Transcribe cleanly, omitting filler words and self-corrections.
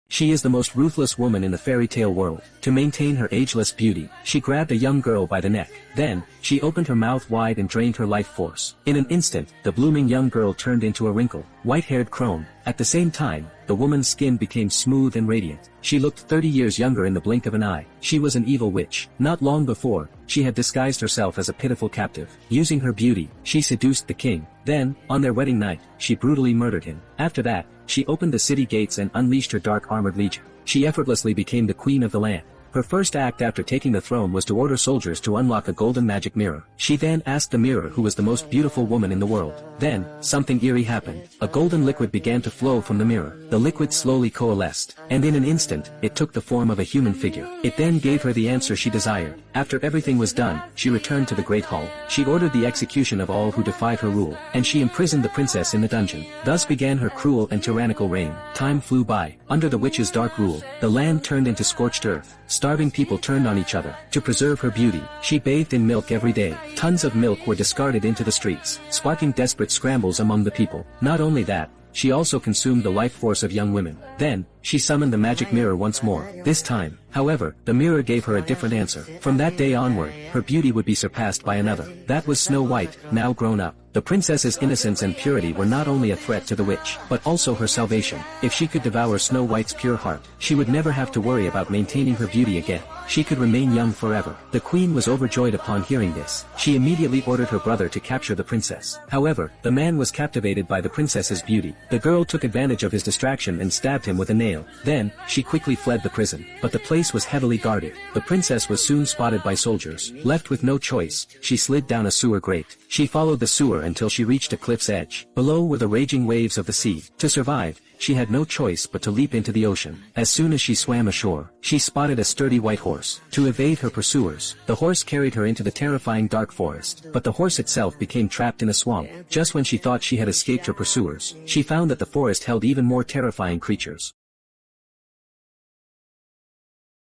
She is the most ruthless woman in the fairy tale world. To maintain her ageless beauty, she grabbed a young girl by the neck. Then, she opened her mouth wide and drained her life force. In an instant, the blooming young girl turned into a wrinkled, white-haired crone. At the same time, the woman's skin became smooth and radiant. She looked 30 years younger in the blink of an eye. She was an evil witch. Not long before, she had disguised herself as a pitiful captive. Using her beauty, she seduced the king. Then, on their wedding night, she brutally murdered him. After that, she opened the city gates and unleashed her dark armored legion. She effortlessly became the queen of the land. Her first act after taking the throne was to order soldiers to unlock a golden magic mirror. She then asked the mirror who was the most beautiful woman in the world. Then, something eerie happened. A golden liquid began to flow from the mirror. The liquid slowly coalesced, and in an instant, it took the form of a human figure. It then gave her the answer she desired. After everything was done, she returned to the Great Hall. She ordered the execution of all who defied her rule, and she imprisoned the princess in the dungeon. Thus began her cruel and tyrannical reign. Time flew by. Under the witch's dark rule, the land turned into scorched earth. Starving people turned on each other. To preserve her beauty, she bathed in milk every day. Tons of milk were discarded into the streets, sparking desperate scrambles among the people. Not only that, she also consumed the life force of young women. Then, she summoned the magic mirror once more. This time, however, the mirror gave her a different answer. From that day onward, her beauty would be surpassed by another. That was Snow White, now grown up. The princess's innocence and purity were not only a threat to the witch, but also her salvation. If she could devour Snow White's pure heart, she would never have to worry about maintaining her beauty again. She could remain young forever. The queen was overjoyed upon hearing this. She immediately ordered her brother to capture the princess. However, the man was captivated by the princess's beauty. The girl took advantage of his distraction and stabbed him with a nail. Then, she quickly fled the prison. But the place was heavily guarded. The princess was soon spotted by soldiers. Left with no choice, she slid down a sewer grate. She followed the sewer until she reached a cliff's edge. Below were the raging waves of the sea. To survive, she had no choice but to leap into the ocean. As soon as she swam ashore, she spotted a sturdy white horse. To evade her pursuers, the horse carried her into the terrifying dark forest. But the horse itself became trapped in a swamp. Just when she thought she had escaped her pursuers, she found that the forest held even more terrifying creatures.